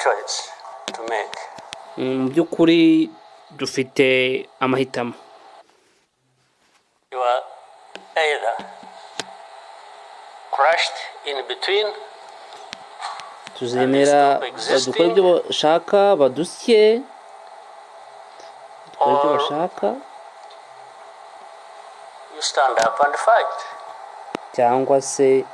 choice to make. Mu by'ukuri dufite amahitamo. You are either crushed in between, tuzemera badukora ibyo bashaka badusye, dukora ibyo bashaka, you stand up and fight. cyangwa se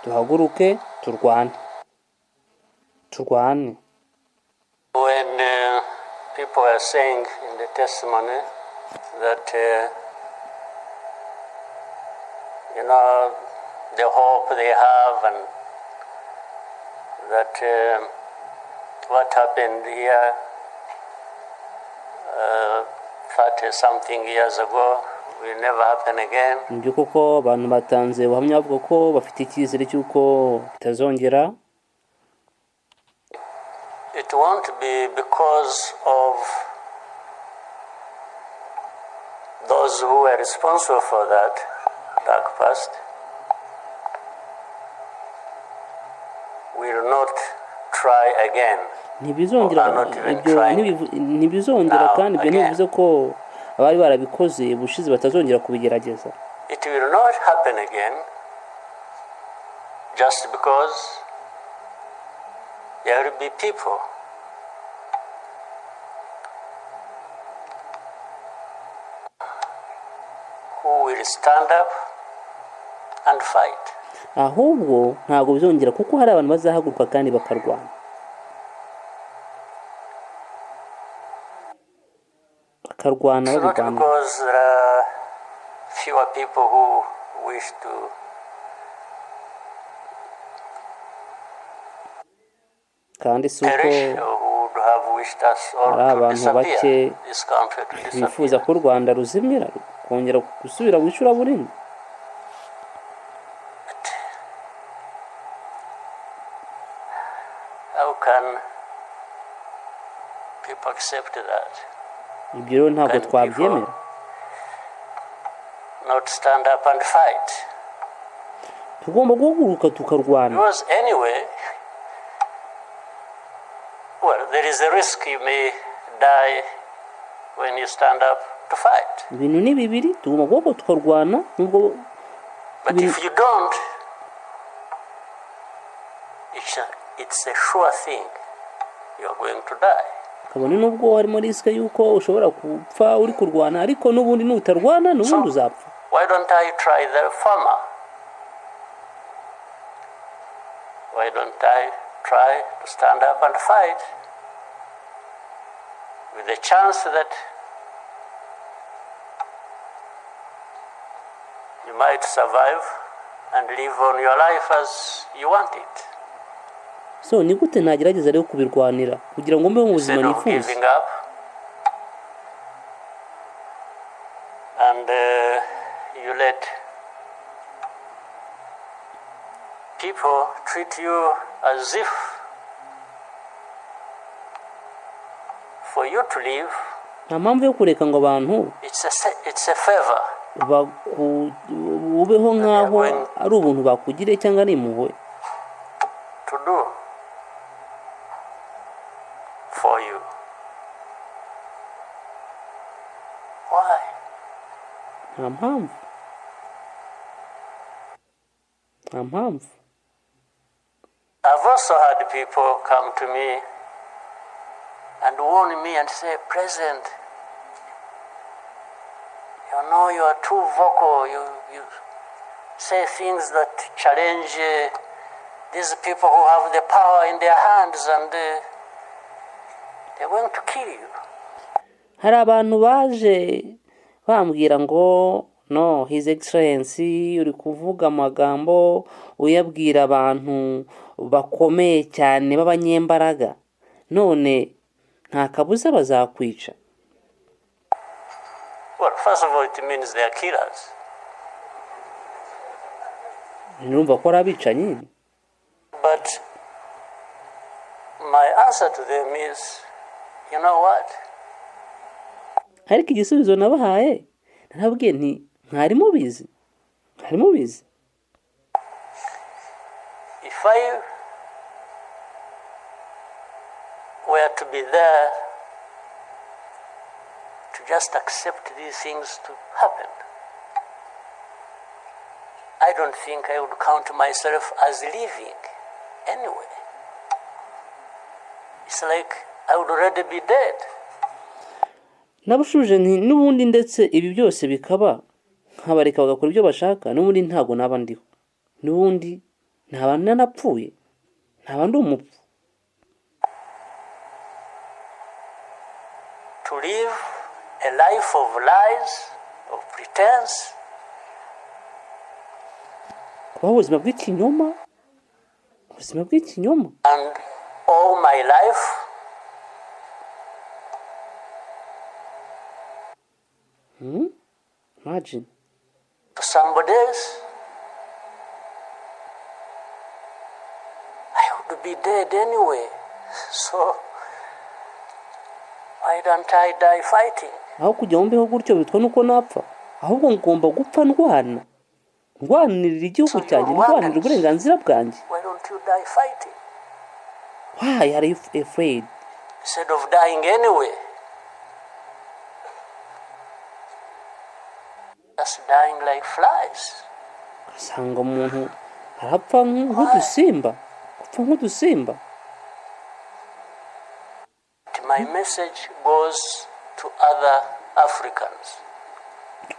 duhaguruke turwane. When people are saying in the testimony that the hope they have, and that what happened here 30 something years ago will never happen again. Nibyo koko abantu batanze ubuhamya bavuga ko bafite icyizere cy'uko bitazongera. It won't be because of those who were responsible for that dark past. Will not try again. Ntibizongera kandi ibyo ntibivuze ko abari barabikoze ubushize batazongera kubigerageza. It will not happen again just because there will be people who will stand up and fight. Ahubwo ntabwo bizongera kuko hari abantu bazahaguruka kandi bakarwana. Not because there are fewer people who wish to kandi si uko hari abantu bake bifuza ko u Rwanda ruzimira kongera gusubira mu icuraburindi. How can people accept that? Ibyo rero ntabwo twabyemera. Not stand up and fight. Tugomba guhaguruka tukarwana. Because anyway, there is a risk you may die when you stand up to fight. Ibintu ni bibiri, tugomba guhaguruka tukarwana nubwo. But if you don't, it's a sure thing you are going to die. Kabone nubwo harimo riske yuko ushobora gupfa uri kurwana ariko nubundi nutarwana nubundi uzapfa. Why don't I try the former? Why don't I try to stand up and fight with the chance that you might survive and live on your life as you want it? So ni gute nagerageza rero kubirwanira kugira ngo mbe mu buzima nifuza. And you let people treat you as if for you to live. Nta mpamvu yo kureka ngo abantu it's a favor. Ubeho nkaho ari ubuntu bakugire cyangwa ari impuhwe. To do for you. Why? Nta mpamvu. I've also had people come to me and warn me and say, President, you are too vocal. You say things that challenge these people who have the power in their hands, and they're going to kill you. Hari abantu baje bambwira ngo no, His Excellency uri kuvuga amagambo uyabwira abantu bakomeye cyane b'abanyembaraga, none nta kabuza bazakwica. Well, first of all, it means they are killers. Nurumva ko ari abicanyi. But my answer to them is, you know what? Ariko igisubizo nabahaye narabwiye nti mwari mubizi. If I were to be there to just accept these things to happen, I don't think I would count myself as living anyway. It's like I would already be dead. Nabushuje nti n'ubundi ndetse ibi byose bikaba nkabareka bagakora ibyo bashaka n'ubundi ntago naba ndiho. N'ubundi ntaba nanapfuye. Ntaba ndi umupfu. To live a life of lies, of pretense. Kubaho ubuzima bw'ikinyoma. Ubuzima bw'ikinyoma. And all my life Imagine. to somebody else, I would be dead anyway. So why don't I die fighting? Aho kujya mbeho gutyo bitwa nuko napfa. Ahubwo ngomba gupfa ndwana. Ndwanirira igihugu cyanjye, ndwanirira uburenganzira bwanjye. Why don't you die fighting? Why are you afraid? Instead of dying anyway. Just dying like flies. Asanga umuntu arapfa nk'udusimba. Gupfa nk'udusimba. My message goes to other Africans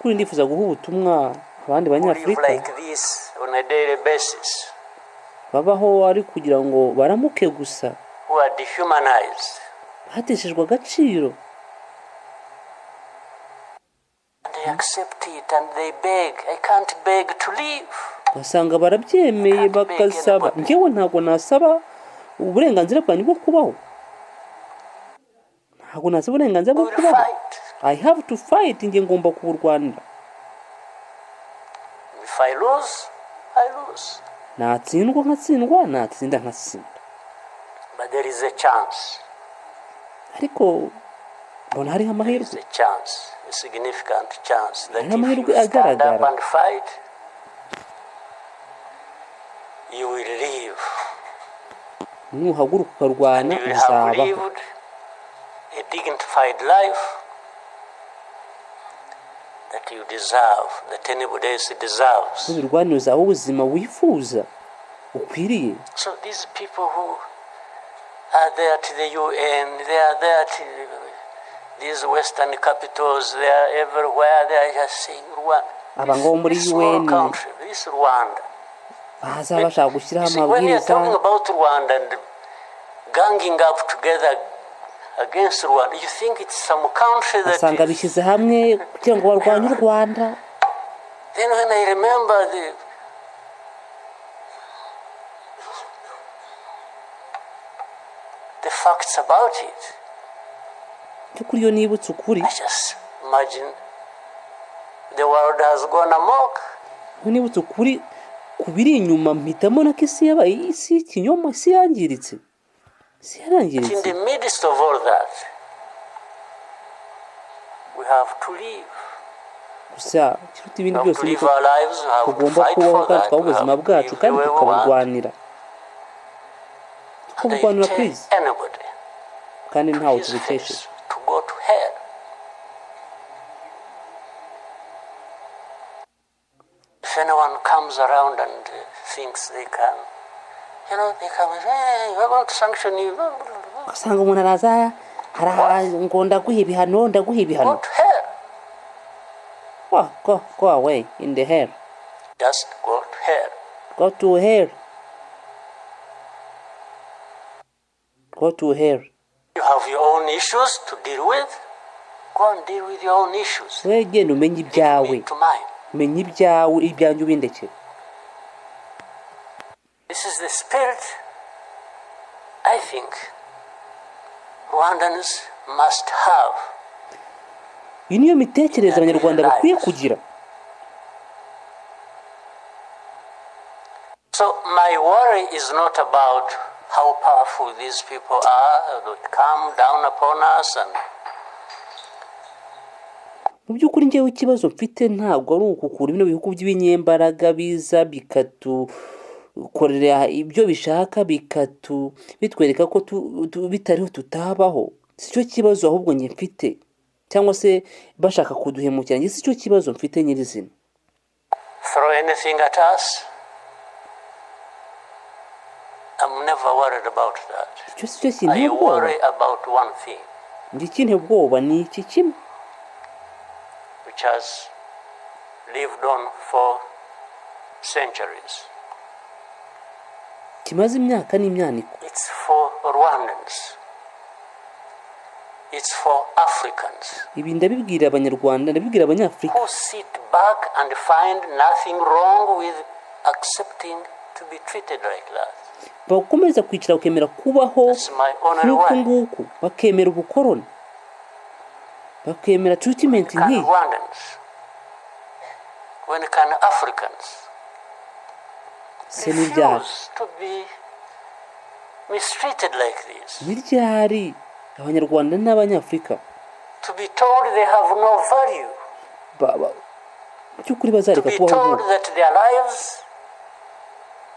Kuri ndifuza guha ubutumwa abandi who live banyafrika like this on a daily basis, babaho ari kugira ngo baramuke gusa, who are dehumanized. bateshejwe agaciro, And they accept it and they beg. I can't beg to live. basanga barabyemeye bakasaba. Njyewe ntabwo nasaba uburenganzira bwanjye bwo kubaho. Ntabwo nasaba uburenganzira bwo We will kubaho. fight. I have to fight. Njye ngomba kuburwanira. If I lose, I lose. Natsindwa nkatsindwa, natsinda nkatsinda. But there is a chance. Ariko mbona hariho There is amahirwe. a chance, a significant chance that Hariho if amahirwe you stand up agaragara. and fight, you will live. Nuhaguruka And ukarwana you will have uzabaho. lived a dignified life that you deserve, that anybody else deserves. Ubirwanira uzabaho ubuzima wifuza ukwiriye. So these people who are there to the UN, they are there to these Western capitals, they are everywhere, they are just saying Rwanda. Abangabo muri This small UN country, this Rwanda. baza bashaka gushyiraho You see, when you're talking amabwiriza about Rwanda and ganging up together against Rwanda, you think it's some country that basanga is... bishyize hamwe kugira ngo barwanye u Rwanda. Then when I remember the facts about it, By'ukuri iyo nibutse ukuri, I just imagine the world has gone amok. iyo nibutse ukuri kubiri inyuma mpitamo na isi yabaye isi y'ikinyoma, isi yangiritse, isi In yarangiritse. the midst of all that, we have to live. Gusa kiruta ibindi We have byose to live niko our lives, we have to tugomba fight kubaho for kandi that, tukabaho we ubuzima have to bwacu live kandi the way we want. tukaburwanira. And I Tukaburwanira tell please, anybody, kandi ntawe his tubikesheje. face, to go to hell. If anyone comes around and thinks they can, they come and say, hey, we're going to sanction you. Ugasanga umuntu araza ngo ndaguha ibihano, ndaguha Go ibihano. to hell. Go away in the hell. Just go to hell. Go to hell. Go to hell. You have your own issues to deal with. Go and deal with your own issues. We genda umenye ibyawe. Leave me to mine. Menya ibyawe, ibyanjye ubindekere. This is the spirit I think Rwandans must have. Iyi niyo mitekerereze abanyarwanda bakwiye kugira. So my worry is not about how powerful these people are, that come down upon us and Mu by'ukuri njyewe ikibazo mfite ntabwo ari ukukura bino bihugu by'ibinyembaraga biza bikadukorera ibyo bishaka bitwereka ko bitariho tutabaho. Si cyo kibazo ahubwo njye mfite, cyangwa se bashaka kuduhemukira, njye si cyo kibazo mfite nyirizina. Throw anything at us, I'm never worried about that. Icyo si cyo I kinteye ubwoba. worry about one thing, Njye ikinteye ubwoba ni iki kimwe which has lived on for centuries. kimaze imyaka n'imyaniko. It's for Rwandans. It's for Africans Ibi ndabibwira Abanyarwanda, ndabibwira Abanyafurika who sit back and find nothing wrong with accepting to be treated like that. bakomeza kwicara bakemera kubaho That's my only nk'uku word. nguku, bakemera ubukoroni, bakemera treatment Can nk'iyi. Rwandans, when can Africans Se ni ryari? refuse to be mistreated like this? Ni ryari Abanyarwanda n'Abanyafurika To be told they have no value, by'ukuri to bazareka be kubaho told nk'uko, that their lives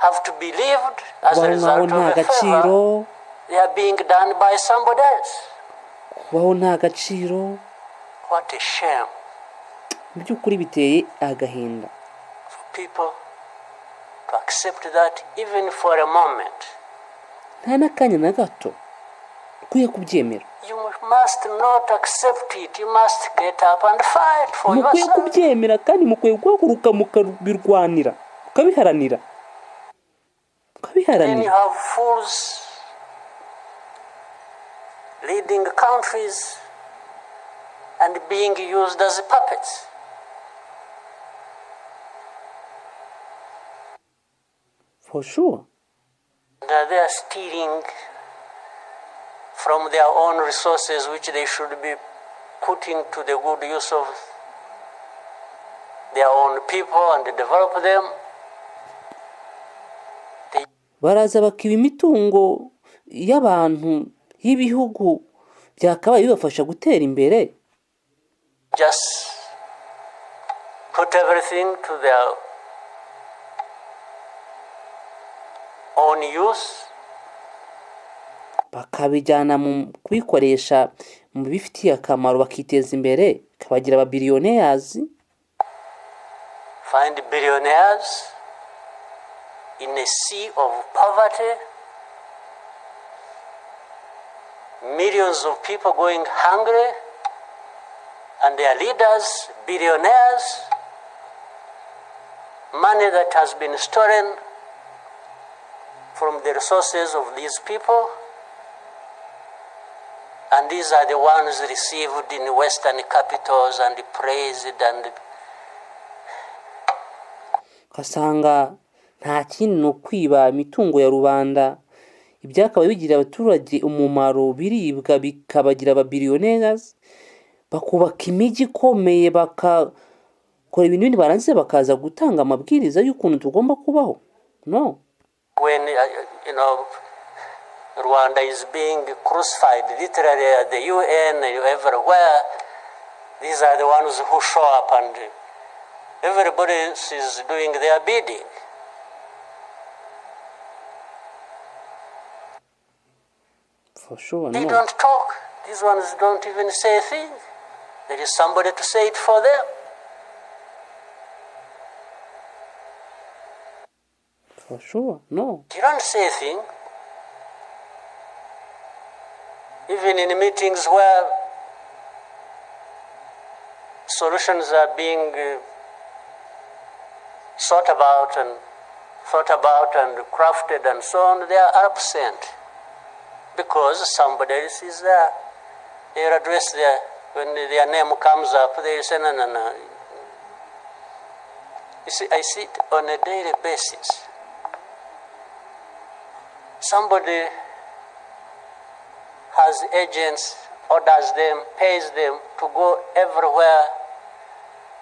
have to be lived as a kubaho nk'aho result nta of a favor gaciro, they are being done by somebody else. kubaho nta gaciro. What a shame Mu by'ukuri biteye agahinda for people to accept that even for a moment. nta n'akanya na gato ukwiye kubyemera. You must not accept it. You must get up and fight for mukwiye yourself. kubyemera kandi mukwiye guhaguruka mukabirwanira, mukabiharanira, Then you have fools leading countries and being used as puppets. For sure. And they are stealing from their own resources, which they should be putting to the good use of their own people and develop them. Baraza bakiba imitungo y'abantu y'ibihugu byakabaye bibafasha gutera imbere. Just put everything to their own use. Bakabijyana mu kubikoresha mu bifitiye akamaro, bakiteza imbere, kabagira ababiliyonaires. Find billionaires in a sea of poverty, millions of people going hungry, and their leaders, billionaires, money that has been stolen from the resources of these people, and these are the ones received in Western capitals and praised and Kasanga nta kindi no kwiba imitungo ya rubanda, ibyakabaye bigira abaturage umumaro, biribwa bikabagira ababiliyonaires, bakubaka imijyi ikomeye, bakakora ibintu bindi, barangiza bakaza gutanga amabwiriza y'ukuntu tugomba kubaho. No. When Rwanda is being crucified literally at the UN and everywhere, these are the ones who show up and everybody else is doing their bidding. For sure, They no. don't talk. These ones don't even say a thing. There is somebody to say it for them. For sure, no. You don't say a thing. Even in meetings where solutions are being thought about and crafted and so on, they are absent because somebody else is there. They'll address when their name comes up, they'll say, no. You see, I see it on a daily basis. Somebody has agents, orders them, pays them to go everywhere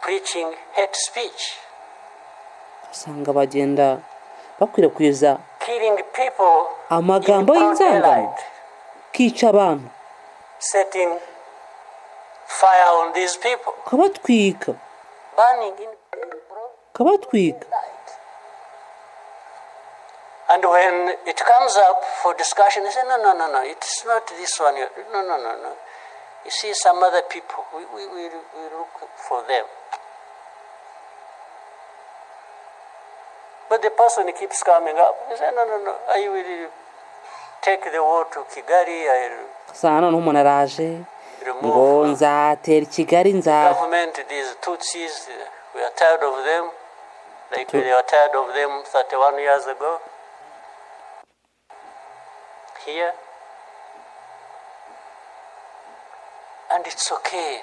preaching hate speech. Usanga bagenda bakwirakwiza Killing people amagambo in broad y'inzangano, daylight, kica abantu, setting fire on these people, kabatwika, burning in broad kabatwika. daylight. And when it comes up for discussion, they say, no, it's not this one. No. You see some other people, we look for them. But the person keeps coming up. He said, no, I will take the war to Kigali. Sana n'umuntu araje ngo nzatera Kigali government, these Tutsis, we are tired of them. Like they were tired of them 31 years ago. Here. And it's okay.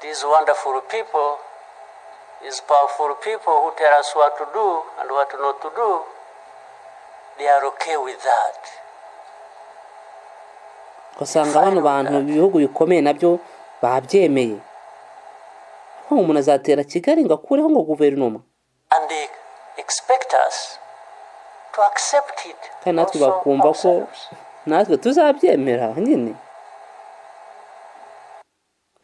These wonderful people, these powerful people who tell us what to do and what not to do, they are okay with that. Usanga bano bantu ibihugu bikomeye nabyo babyemeye. Aho umuntu azatera Kigali ngo akureho ngo guverinoma. And they expect us to accept it. Kandi natwe bakumva ko natwe tuzabyemera nyine.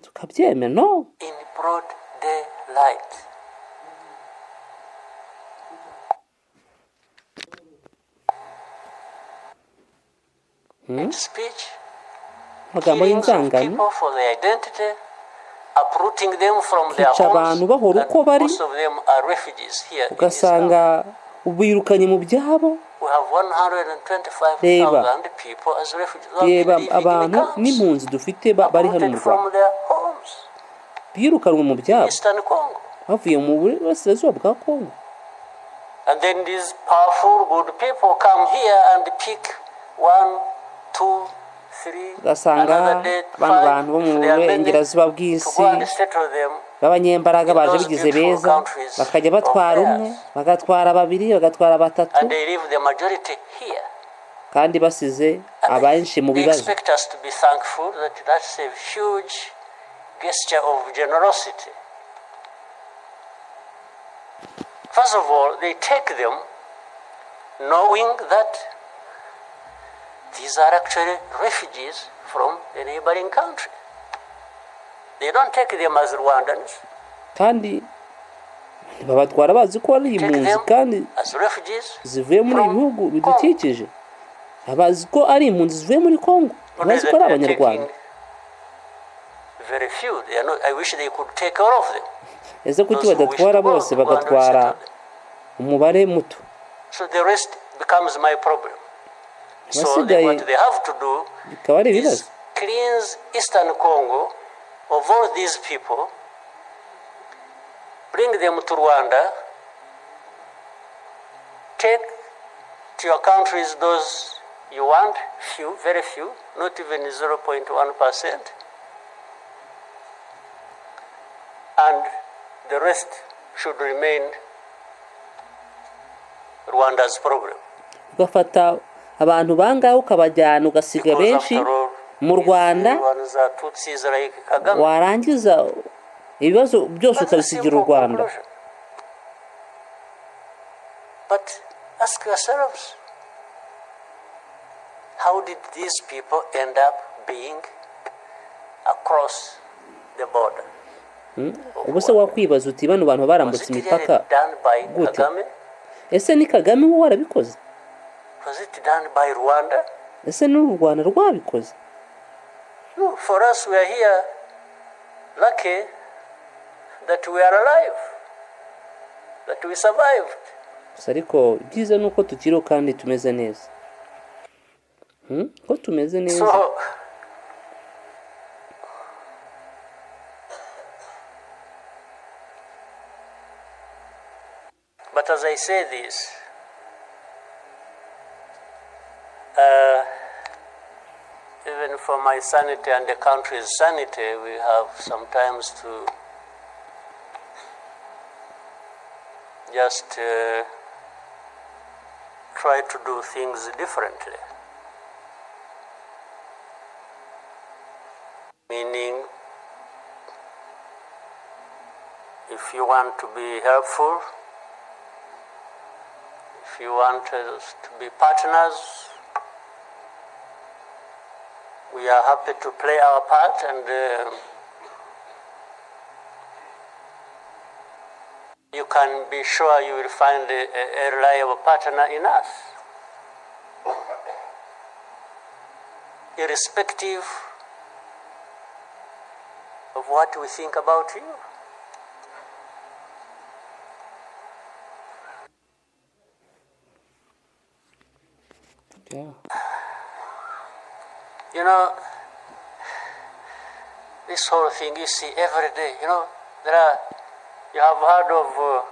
Tukabyemera no? In broad daylight. Speech. Killing people for their identity, uprooting them from their homes, and most of them are refugees here. Ugasanga ubirukanye mu byabo. We have 125,000 people as refugees. Abantu n'impunzi dufite bari hano mu Rwanda. Birukanwe mu byabo. Bavuye mu burasirazuba bwa Kongo. And then these powerful good people come here and pick 1, 2, 3, ugasanga abantu bo mu burengerazuba bw'isi b'abanyembaraga baje bigize beza bakajya batwara umwe bagatwara babiri bagatwara batatu kandi basize abenshi mu bibazo. First of all, they take them knowing that these are actually refugees from a neighboring country. They don't take them as Rwandans. Kandi babatwara bazi ko ari impunzi kandi zivuye muri ibihugu bidukikije. Abazi ko ari impunzi zivuye muri Kongo. Bazi ko ari Abanyarwanda. Very few. They are not, I wish they could take all of them. Ese kuki badatwara bose bagatwara umubare muto? So the rest becomes my problem. So what they have to do is cleanse Eastern Congo of all these people, bring them to Rwanda, take to your countries those you want, few, very few, not even 0.1%, and the rest should remain Rwanda's problem. Ugafata abantu bangahe ukabajyana ugasiga benshi mu Rwanda warangiza ibibazo byose ukabisigira u Rwanda. But ask yourselves, how did these people end up being across the border? Ubuse wakwibaza uti bano bantu barambutse imipaka gute? Ese ni Kagame wo warabikoze? Was it done by Rwanda? Ese ni u Rwanda rwabikoze? No, for us we are here lucky that we are alive, that we survived. Ariko byiza nuko tukiriho kandi tumeze neza. Ko tumeze neza. So but as I say this, even for my sanity and the country's sanity, we have sometimes to just try to do things differently. Meaning, if you want to be helpful, if you want us to be partners, we are happy to play our part, and you can be sure you will find a reliable partner in us. Irrespective of what we think about you. Yeah. You know, this whole thing you see every day, you know, you have heard of